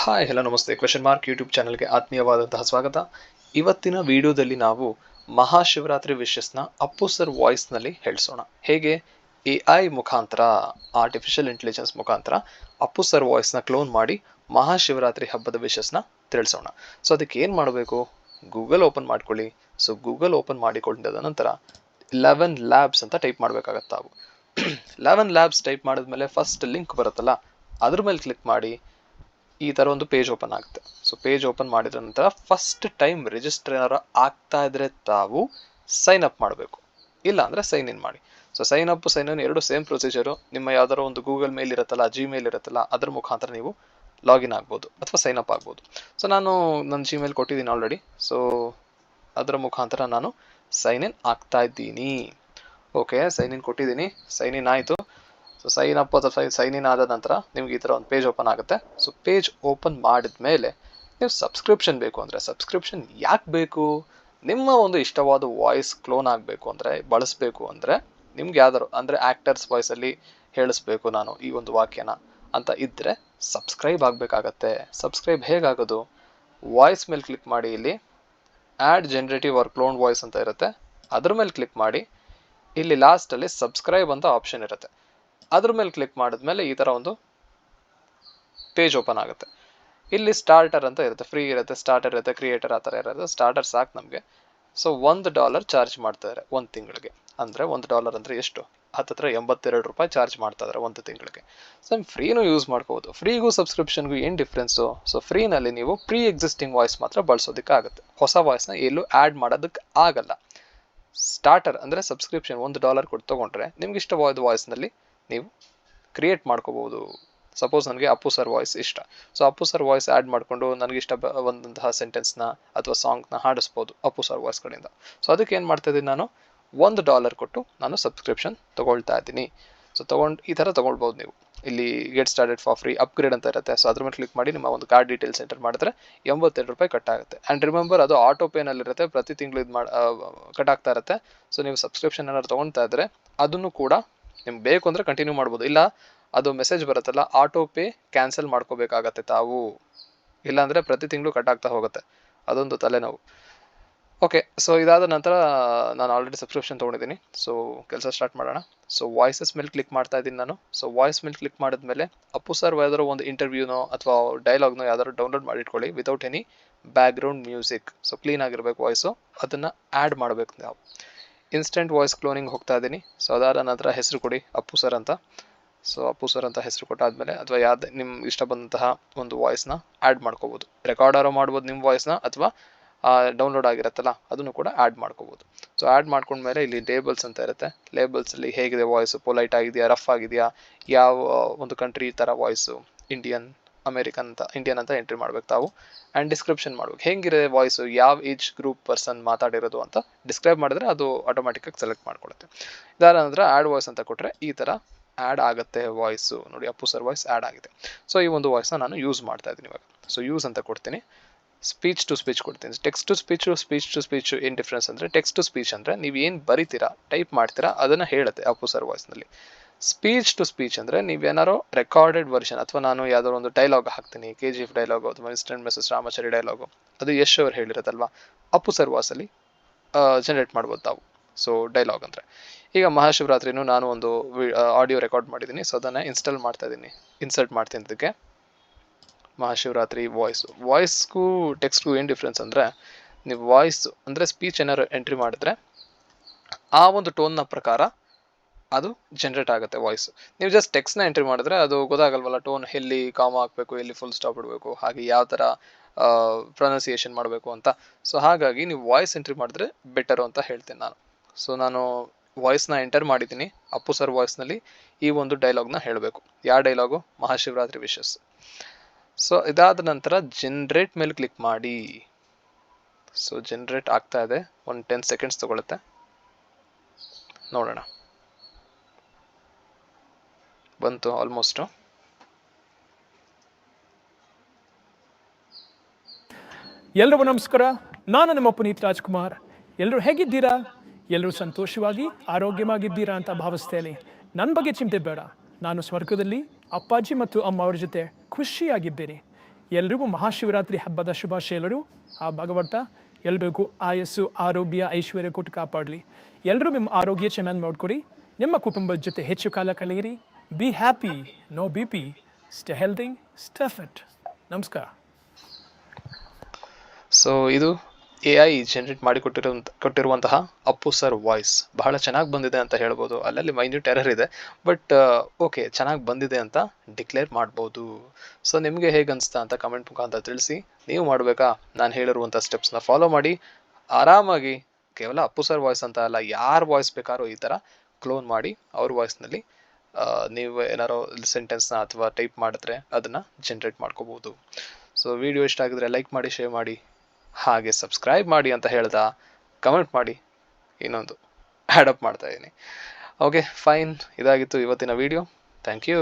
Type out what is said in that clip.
Hi hello ನಮಸ್ತೆ question mark YouTube ಚಾನಲ್ಗೆ ಆತ್ಮೀಯವಾದಂತಹ ಸ್ವಾಗತ. ಇವತ್ತಿನ ವಿಡಿಯೋದಲ್ಲಿ ನಾವು ಮಹಾಶಿವರಾತ್ರಿ ವಿಶಸ್ನ ಅಪ್ಪು ಸರ್ ವಾಯ್ಸ್ನಲ್ಲಿ ಹೇಳಿಸೋಣ. ಹೇಗೆ AI ಮುಖಾಂತರ, ಆರ್ಟಿಫಿಷಿಯಲ್ ಇಂಟೆಲಿಜೆನ್ಸ್ ಮುಖಾಂತರ ಅಪ್ಪು ಸರ್ ವಾಯ್ಸ್ನ ಕ್ಲೋನ್ ಮಾಡಿ ಮಹಾಶಿವರಾತ್ರಿ ಹಬ್ಬದ ವಿಶಸ್ನ ತಿಳಿಸೋಣ. ಸೊ ಅದಕ್ಕೆ ಏನು ಮಾಡಬೇಕು, ಗೂಗಲ್ ಓಪನ್ ಮಾಡ್ಕೊಳ್ಳಿ. ಸೊ ಗೂಗಲ್ ಓಪನ್ ಮಾಡಿಕೊಂಡ ನಂತರ 11 ಲ್ಯಾಬ್ಸ್ ಅಂತ ಟೈಪ್ ಮಾಡಬೇಕಾಗತ್ತೆ ತಾವು. 11 ಲ್ಯಾಬ್ಸ್ ಟೈಪ್ ಮಾಡಿದ್ಮೇಲೆ ಫಸ್ಟ್ ಲಿಂಕ್ ಬರುತ್ತಲ್ಲ, ಅದ್ರ ಮೇಲೆ ಕ್ಲಿಕ್ ಮಾಡಿ ಈ ಥರ ಒಂದು ಪೇಜ್ ಓಪನ್ ಆಗುತ್ತೆ. ಸೊ ಪೇಜ್ ಓಪನ್ ಮಾಡಿದ ನಂತರ ಫಸ್ಟ್ ಟೈಮ್ ರಿಜಿಸ್ಟರ್ ಏನಾರು ಆಗ್ತಾ ಇದ್ರೆ ತಾವು ಸೈನ್ ಅಪ್ ಮಾಡಬೇಕು, ಇಲ್ಲ ಅಂದರೆ ಸೈನ್ ಇನ್ ಮಾಡಿ. So sign up sign in ಎರಡು ಸೇಮ್ ಪ್ರೊಸೀಜರು. ನಿಮ್ಮ ಯಾವ್ದಾರೋ ಒಂದು ಗೂಗಲ್ ಮೇಲ್ ಇರುತ್ತಲ್ಲ, ಜಿಮೇಲ್ ಇರುತ್ತಲ್ಲ, ಅದ್ರ ಮುಖಾಂತರ ನೀವು ಲಾಗಿನ್ ಆಗ್ಬೋದು ಅಥವಾ ಸೈನ್ ಅಪ್ ಆಗ್ಬೋದು. ಸೊ ನಾನು ನನ್ನ ಜಿಮೇಲ್ ಕೊಟ್ಟಿದ್ದೀನಿ ಆಲ್ರೆಡಿ. ಸೊ ಅದರ ಮುಖಾಂತರ ನಾನು ಸೈನ್ ಇನ್ ಆಗ್ತಾ ಇದ್ದೀನಿ. ಓಕೆ, ಸೈನ್ ಇನ್ ಕೊಟ್ಟಿದ್ದೀನಿ, ಸೈನ್ ಇನ್ ಆಯಿತು. ಸೊ ಸೈನ್ ಅಪ್ ಅಥವಾ ಸೈನ್ ಇನ್ ಆದ ನಂತರ ನಿಮ್ಗೆ ಈ ಥರ ಒಂದು ಪೇಜ್ ಓಪನ್ ಆಗುತ್ತೆ. ಸೊ ಪೇಜ್ ಓಪನ್ ಮಾಡಿದ ಮೇಲೆ ನೀವು ಸಬ್ಸ್ಕ್ರಿಪ್ಷನ್ ಬೇಕು ಅಂದರೆ, ಸಬ್ಸ್ಕ್ರಿಪ್ಷನ್ ಯಾಕೆ ಬೇಕು, ನಿಮ್ಮ ಒಂದು ಇಷ್ಟವಾದ ವಾಯ್ಸ್ ಕ್ಲೋನ್ ಆಗಬೇಕು ಅಂದರೆ, ಬಳಸಬೇಕು ಅಂದರೆ, ನಿಮ್ಗೆ ಯಾವ್ದಾರು ಅಂದರೆ ಆ್ಯಕ್ಟರ್ಸ್ ವಾಯ್ಸಲ್ಲಿ ಹೇಳಿಸ್ಬೇಕು ನಾನು ಈ ಒಂದು ವಾಕ್ಯನ ಅಂತ ಇದ್ದರೆ ಸಬ್ಸ್ಕ್ರೈಬ್ ಆಗಬೇಕಾಗತ್ತೆ. ಸಬ್ಸ್ಕ್ರೈಬ್ ಹೇಗಾಗೋದು, ವಾಯ್ಸ್ ಮೇಲೆ ಕ್ಲಿಕ್ ಮಾಡಿ, ಇಲ್ಲಿ add generative or clone voice ಅಂತ ಇರುತ್ತೆ, ಅದ್ರ ಮೇಲೆ ಕ್ಲಿಕ್ ಮಾಡಿ. ಇಲ್ಲಿ ಲಾಸ್ಟಲ್ಲಿ ಸಬ್ಸ್ಕ್ರೈಬ್ ಅಂತ ಆಪ್ಷನ್ ಇರುತ್ತೆ, ಅದ್ರ ಮೇಲೆ ಕ್ಲಿಕ್ ಮಾಡಿದ್ಮೇಲೆ ಈ ಥರ ಒಂದು ಪೇಜ್ ಓಪನ್ ಆಗುತ್ತೆ. ಇಲ್ಲಿ ಸ್ಟಾರ್ಟರ್ ಅಂತ ಇರುತ್ತೆ, ಫ್ರೀ ಇರುತ್ತೆ, ಸ್ಟಾರ್ಟರ್ ಇರುತ್ತೆ, ಕ್ರಿಯೇಟರ್ ಆ ಥರ ಇರುತ್ತೆ. ಸ್ಟಾರ್ಟರ್ ಸಾಕು ನಮಗೆ. ಸೊ $1 ಚಾರ್ಜ್ ಮಾಡ್ತಾರೆ ಒಂದು ತಿಂಗಳಿಗೆ. ಅಂದರೆ $1 ಅಂದರೆ ಎಷ್ಟು, ಹತ್ತತ್ರ $82 ಚಾರ್ಜ್ ಮಾಡ್ತಾಯಿದ್ದಾರೆ ಒಂದು ತಿಂಗಳಿಗೆ. ಸೊ ಫ್ರೀನೂ ಯೂಸ್ ಮಾಡ್ಕೋಬೋದು. ಫ್ರೀಗೂ ಸಬ್ಸ್ಕ್ರಿಪ್ಷನ್ಗೂ ಏನು ಡಿಫ್ರೆನ್ಸು? ಸೊ ಫ್ರೀನಲ್ಲಿ ನೀವು ಪ್ರೀ ಎಕ್ಸಿಸ್ಟಿಂಗ್ ವಾಯ್ಸ್ ಮಾತ್ರ ಬಳಸೋದಕ್ಕೆ ಆಗುತ್ತೆ, ಹೊಸ ವಾಯ್ಸ್ನ ಎಲ್ಲೂ ಆ್ಯಡ್ ಮಾಡೋದಕ್ಕೆ ಆಗಲ್ಲ. ಸ್ಟಾರ್ಟರ್ ಅಂದರೆ ಸಬ್ಸ್ಕ್ರಿಪ್ಷನ್ $1 ಕೊಟ್ಟು ತೊಗೊಂಡ್ರೆ ನಿಮ್ಗೆ ಇಷ್ಟವಾದ ವಾಯ್ಸ್ನಲ್ಲಿ ನೀವು ಕ್ರಿಯೇಟ್ ಮಾಡ್ಕೋಬೋದು. ಸಪೋಸ್ ನನಗೆ ಅಪ್ಪು ಸರ್ ವಾಯ್ಸ್ ಇಷ್ಟ, so Appu sir voice add ಮಾಡಿಕೊಂಡು ನನಗಿಷ್ಟ ಬಂದಂತಹ ಸೆಂಟೆನ್ಸ್ನ ಅಥವಾ ಸಾಂಗ್ನ ಹಾಡಿಸ್ಬೋದು ಅಪ್ಪು ಸರ್ ವಾಯ್ಸ್ ಕಡೆಯಿಂದ. ಸೊ ಅದಕ್ಕೆ ಏನು ಮಾಡ್ತಾಯಿದ್ದೀನಿ, ನಾನು $1 ಕೊಟ್ಟು ನಾನು ಸಬ್ಸ್ಕ್ರಿಪ್ಷನ್ ತೊಗೊಳ್ತಾ ಇದ್ದೀನಿ. ಸೊ ತೊಗೊಂಡು ಈ ಥರ ತೊಗೊಳ್ಬೋದು ನೀವು. ಇಲ್ಲಿ get started for free, upgrade ಅಂತ ಇರುತ್ತೆ. ಸೊ ಅದ್ರ ಮೇಲೆ ಕ್ಲಿಕ್ ಮಾಡಿ ನಿಮ್ಮ ಒಂದು ಕಾರ್ಡ್ ಡೀಟೇಲ್ಸ್ ಎಂಟರ್ ಮಾಡಿದ್ರೆ $82 ಕಟ್ ಆಗುತ್ತೆ. ಆ್ಯಂಡ್ ರಿಮೆಂಬರ್, ಅದು ಆಟೋ ಪೇನಲ್ಲಿರುತ್ತೆ, ಪ್ರತಿ ತಿಂಗಳು ಇದು ಕಟ್ ಆಗ್ತಾ ಇರುತ್ತೆ. ಸೊ ನೀವು ಸಬ್ಸ್ಕ್ರಿಪ್ಷನ್ ಏನಾದ್ರು ತೊಗೊಳ್ತಾ ಇದ್ದರೆ ಅದನ್ನು ಕೂಡ ನಿಮ್ಗೆ ಬೇಕು ಅಂದರೆ ಕಂಟಿನ್ಯೂ ಮಾಡ್ಬೋದು, ಇಲ್ಲ ಅದು ಮೆಸೇಜ್ ಬರುತ್ತಲ್ಲ, ಆಟೋ ಪೇ ಕ್ಯಾನ್ಸಲ್ ಮಾಡ್ಕೋಬೇಕಾಗತ್ತೆ ತಾವು, ಇಲ್ಲಾಂದರೆ ಪ್ರತಿ ತಿಂಗಳು ಕಟ್ ಆಗ್ತಾ ಹೋಗುತ್ತೆ, ಅದೊಂದು ತಲೆನೋವು. ಓಕೆ, ಸೊ ಇದಾದ ನಂತರ ನಾನು ಆಲ್ರೆಡಿ ಸಬ್ಸ್ಕ್ರಿಪ್ಷನ್ ತೊಗೊಂಡಿದ್ದೀನಿ. ಸೊ ಕೆಲಸ ಸ್ಟಾರ್ಟ್ ಮಾಡೋಣ. ಸೊ ವಾಯ್ಸಸ್ ಮೇಲೆ ಕ್ಲಿಕ್ ಮಾಡ್ತಾ ಇದ್ದೀನಿ ನಾನು. ಸೊ ವಾಯ್ಸ್ ಮೇಲೆ ಕ್ಲಿಕ್ ಮಾಡಿದ್ಮೇಲೆ ಅಪ್ಪು ಸರ್ ಯಾವ್ದಾದ್ರು ಒಂದು ಇಂಟರ್ವ್ಯೂನೋ ಅಥವಾ ಡೈಲಾಗ್ನೋ ಯಾವ್ದಾದ್ರು ಡೌನ್ಲೋಡ್ ಮಾಡಿಟ್ಕೊಳ್ಳಿ without any background music. So clean ಆಗಿರಬೇಕು ವಾಯ್ಸು, ಅದನ್ನು ಆ್ಯಡ್ ಮಾಡಬೇಕು ನಾವು. ಇನ್ಸ್ಟೆಂಟ್ ವಾಯ್ಸ್ ಕ್ಲೋನಿಂಗ್ ಹೋಗ್ತಾ ಇದ್ದೀನಿ. ಸೊ ಅದಾದ ನಂತರ ಹೆಸರು ಕೊಡಿ ಅಪ್ಪು ಸರ್ ಅಂತ. ಸೊ ಅಪ್ಪು ಸರ್ ಅಂತ ಹೆಸರು ಕೊಟ್ಟಾದಮೇಲೆ ಅಥವಾ ಯಾವ್ದು ನಿಮ್ಗೆ ಇಷ್ಟ ಬಂದಂತಹ ಒಂದು ವಾಯ್ಸ್ನ ಆ್ಯಡ್ ಮಾಡ್ಕೋಬೋದು. ರೆಕಾರ್ಡಾರೋ ಮಾಡ್ಬೋದು ನಿಮ್ಮ ವಾಯ್ಸ್ನ, ಅಥವಾ ಡೌನ್ಲೋಡ್ ಆಗಿರುತ್ತಲ್ಲ ಅದನ್ನು ಕೂಡ ಆ್ಯಡ್ ಮಾಡ್ಕೋಬೋದು. ಸೊ ಆ್ಯಡ್ ಮಾಡ್ಕೊಂಡ್ಮೇಲೆ ಇಲ್ಲಿ ಲೇಬಲ್ಸ್ ಅಂತ ಇರುತ್ತೆ. ಲೇಬಲ್ಸಲ್ಲಿ ಹೇಗಿದೆ ವಾಯ್ಸು, ಪೊಲೈಟ್ ಆಗಿದೆಯಾ, ರಫ್ ಆಗಿದೆಯಾ, ಯಾವ ಒಂದು ಕಂಟ್ರಿ ಥರ ವಾಯ್ಸು, ಇಂಡಿಯನ್ ಅಂತ ಎಂಟ್ರಿ ಮಾಡ್ಬೇಕು ತಾವು. ಆ್ಯಂಡ್ ಡಿಸ್ಕ್ರಿಪ್ಷನ್ ಮಾಡ್ಬೇಕು, ಹೆಂಗಿದೆ ವಾಯ್ಸು, ಯಾವ ಏಜ್ ಗ್ರೂಪ್ ಪರ್ಸನ್ ಮಾತಾಡಿರೋದು ಅಂತ ಡಿಸ್ಕ್ರೈಬ್ ಮಾಡಿದ್ರೆ ಅದು ಆಟೋಮೆಟಿಕ್ಕಾಗಿ ಸೆಲೆಕ್ಟ್ ಮಾಡ್ಕೊಳುತ್ತೆ. ಇದಾದ ನಂತರ ಆ್ಯಡ್ ವಾಯ್ಸ್ ಅಂತ ಕೊಟ್ಟರೆ ಈ ಥರ ಆ್ಯಡ್ ಆಗುತ್ತೆ ವಾಯ್ಸು. ನೋಡಿ, ಅಪ್ಪು ಸರ್ ವಾಯ್ಸ್ ಆ್ಯಡ್ ಆಗಿದೆ. ಸೊ ಈ ಒಂದು ವಾಯ್ಸ್ನ ನಾನು ಯೂಸ್ ಮಾಡ್ತಾ ಇದ್ದೀನಿ ಇವಾಗ. ಸೊ ಯೂಸ್ ಅಂತ ಕೊಡ್ತೀನಿ, ಸ್ಪೀಚ್ ಟು ಸ್ಪೀಚ್ ಕೊಡ್ತೀನಿ. Text to speech, speech to speech ಏನು ಡಿಫ್ರೆನ್ಸ್ ಅಂದರೆ, ಟೆಕ್ಸ್ಟ್ ಟು ಸ್ಪೀಚ್ ಅಂದರೆ ನೀವು ಏನು ಬರಿತೀರಾ, ಟೈಪ್ ಮಾಡ್ತೀರಾ, ಅದನ್ನು ಹೇಳುತ್ತೆ ಅಪ್ಪು ಸರ್ ವಾಯ್ಸ್ನಲ್ಲಿ. ಸ್ಪೀಚ್ ಟು ಸ್ಪೀಚ್ ಅಂದರೆ ನೀವೇನಾರೋ ರೆಕಾರ್ಡೆಡ್ ವರ್ಷನ್, ಅಥವಾ ನಾನು ಯಾವುದಾದ್ರು ಒಂದು ಡೈಲಾಗ್ ಹಾಕ್ತೀನಿ, KGF ಡೈಲಾಗು ಅಥವಾ ಇನ್ಸ್ಟೆಂಟ್ ಮೆಸೇಜ್ ರಾಮಾಚಾರಿ ಡೈಲಾಗು, ಅದು ಯಶ್ ಅವ್ರು ಹೇಳಿರೋದಲ್ವಾ, ಅಪ್ಪು ಸರ್ ವಾಯ್ಸಲ್ಲಿ ಜನರೇಟ್ ಮಾಡ್ಬೋದು ತಾವು. ಸೊ ಡೈಲಾಗ್ ಅಂದರೆ, ಈಗ ಮಹಾಶಿವರಾತ್ರಿನೂ ನಾನು ಒಂದು ಆಡಿಯೋ ರೆಕಾರ್ಡ್ ಮಾಡಿದ್ದೀನಿ. ಸೊ ಅದನ್ನು ಇನ್ಸ್ಟಾಲ್ ಮಾಡ್ತಾ ಇದ್ದೀನಿ, ಇನ್ಸರ್ಟ್ ಮಾಡ್ತೀನಿ ಅದಕ್ಕೆ. ಮಹಾಶಿವರಾತ್ರಿ ವಾಯ್ಸ್ಗೂ ಟೆಕ್ಸ್ಟ್ಗೂ ಏನು ಡಿಫ್ರೆನ್ಸ್ ಅಂದರೆ, ನೀವು ವಾಯ್ಸ್ ಅಂದರೆ ಸ್ಪೀಚ್ ಏನಾದ್ರು ಎಂಟ್ರಿ ಮಾಡಿದ್ರೆ ಆ ಒಂದು ಟೋನ್ನ ಪ್ರಕಾರ ಅದು ಜನ್ರೇಟ್ ಆಗುತ್ತೆ ವಾಯ್ಸು. ನೀವು ಜಸ್ಟ್ ಟೆಕ್ಸ್ಟ್ನ ಎಂಟ್ರಿ ಮಾಡಿದ್ರೆ ಅದು ಗೊತ್ತಾಗಲ್ವಲ್ಲ, ಟೋನ್ ಎಲ್ಲಿ ಕಾಮ ಹಾಕಬೇಕು, ಎಲ್ಲಿ ಫುಲ್ ಸ್ಟಾಪ್ ಇಡಬೇಕು, ಹಾಗೆ ಯಾವ ಥರ ಪ್ರೊನೌನ್ಸಿಯೇಷನ್ ಮಾಡಬೇಕು ಅಂತ. ಸೊ ಹಾಗಾಗಿ ನೀವು ವಾಯ್ಸ್ ಎಂಟ್ರಿ ಮಾಡಿದ್ರೆ ಬೆಟರು ಅಂತ ಹೇಳ್ತೀನಿ ನಾನು. ಸೊ ನಾನು ವಾಯ್ಸ್ನ ಎಂಟರ್ ಮಾಡಿದ್ದೀನಿ, ಅಪ್ಪು ಸರ್ ವಾಯ್ಸ್ನಲ್ಲಿ ಈ ಒಂದು ಡೈಲಾಗ್ನ ಹೇಳಬೇಕು. ಯಾವ ಡೈಲಾಗು, ಮಹಾಶಿವರಾತ್ರಿ ವಿಶಸ್. ಸೊ ಇದಾದ ನಂತರ ಜನ್ರೇಟ್ ಮೇಲೆ ಕ್ಲಿಕ್ ಮಾಡಿ. ಸೊ ಜನ್ರೇಟ್ ಆಗ್ತಾ ಇದೆ, ಒಂದು 10 ಸೆಕೆಂಡ್ಸ್ ತಗೊಳುತ್ತೆ, ನೋಡೋಣ. ಬಂತು ಆಲ್ಮೋಸ್ಟು. ಎಲ್ರಿಗೂ ನಮಸ್ಕಾರ, ನಾನು ನಿಮ್ಮ ಪುನೀತ್ ರಾಜ್ಕುಮಾರ್. ಎಲ್ಲರೂ ಹೇಗಿದ್ದೀರಾ? ಎಲ್ಲರೂ ಸಂತೋಷವಾಗಿ ಆರೋಗ್ಯವಾಗಿದ್ದೀರಾ ಅಂತ ಭಾವಿಸ್ತೇನೆ. ನನ್ನ ಬಗ್ಗೆ ಚಿಂತೆ ಬೇಡ, ನಾನು ಸ್ವರ್ಗದಲ್ಲಿ ಅಪ್ಪಾಜಿ ಮತ್ತು ಅಮ್ಮ ಅವ್ರ ಜೊತೆ ಖುಷಿಯಾಗಿದ್ದೇನೆ. ಎಲ್ರಿಗೂ ಮಹಾಶಿವರಾತ್ರಿ ಹಬ್ಬದ ಶುಭಾಶಯಗಳು. ಆ ಭಗವಂತ ಎಲ್ರಿಗೂ ಆಯಸ್ಸು, ಆರೋಗ್ಯ, ಐಶ್ವರ್ಯ ಕೊಟ್ಟು ಕಾಪಾಡಲಿ. ಎಲ್ಲರೂ ನಿಮ್ಮ ಆರೋಗ್ಯ ಚೆನ್ನಾಗಿ ನೋಡ್ಕೊಡಿ. ನಿಮ್ಮ ಕುಟುಂಬದ ಜೊತೆ ಹೆಚ್ಚು ಕಾಲ ಕಳೆಯಿರಿ. Be happy, no B P, stay healthy, stay fit. ನಮಸ್ಕಾರ. ಸೊ ಇದು AI ಜನರೇಟ್ ಮಾಡಿ ಕೊಟ್ಟಿರುವಂತಹ ಅಪ್ಪು ಸರ್ ವಾಯ್ಸ್ ಬಹಳ ಚೆನ್ನಾಗಿ ಬಂದಿದೆ ಅಂತ ಹೇಳ್ಬೋದು. ಅಲ್ಲಲ್ಲಿ ಮೈನ್ಯೂಟ್ ಎರರ್ ಇದೆ, ಬಟ್ ಓಕೆ, ಚೆನ್ನಾಗಿ ಬಂದಿದೆ ಅಂತ ಡಿಕ್ಲೇರ್ ಮಾಡ್ಬೋದು. ಸೊ ನಿಮಗೆ ಹೇಗೆ ಅನಿಸ್ತಾ ಅಂತ ಕಮೆಂಟ್ ಮುಖಾಂತರ ತಿಳಿಸಿ. ನೀವು ಮಾಡಬೇಕಾ ನಾನು ಹೇಳಿರುವಂಥ ಸ್ಟೆಪ್ಸ್ನ ಫಾಲೋ ಮಾಡಿ ಆರಾಮಾಗಿ, ಕೇವಲ ಅಪ್ಪು ಸರ್ ವಾಯ್ಸ್ ಅಂತ ಅಲ್ಲ, ಯಾರ ವಾಯ್ಸ್ ಬೇಕಾದ್ರೂ ಈ ಥರ ಕ್ಲೋನ್ ಮಾಡಿ ಅವ್ರ ವಾಯ್ಸ್ನಲ್ಲಿ ನೀವು ಏನಾರೋ ಸೆಂಟೆನ್ಸ್ನ ಅಥವಾ ಟೈಪ್ ಮಾಡಿದ್ರೆ ಅದನ್ನು ಜನ್ರೇಟ್ ಮಾಡ್ಕೋಬೋದು. ಸೊ ವಿಡಿಯೋ ಇಷ್ಟ ಆಗಿದ್ರೆ ಲೈಕ್ ಮಾಡಿ, ಶೇರ್ ಮಾಡಿ, ಹಾಗೆ ಸಬ್ಸ್ಕ್ರೈಬ್ ಮಾಡಿ ಅಂತ ಹೇಳ್ದ ಕಮೆಂಟ್ ಮಾಡಿ ಇನ್ನೊಂದು ಆ್ಯಡಪ್ ಮಾಡ್ತಾ ಇದ್ದೀನಿ. ಓಕೆ ಫೈನ್, ಇದಾಗಿತ್ತು ಇವತ್ತಿನ ವಿಡಿಯೋ. Thank you.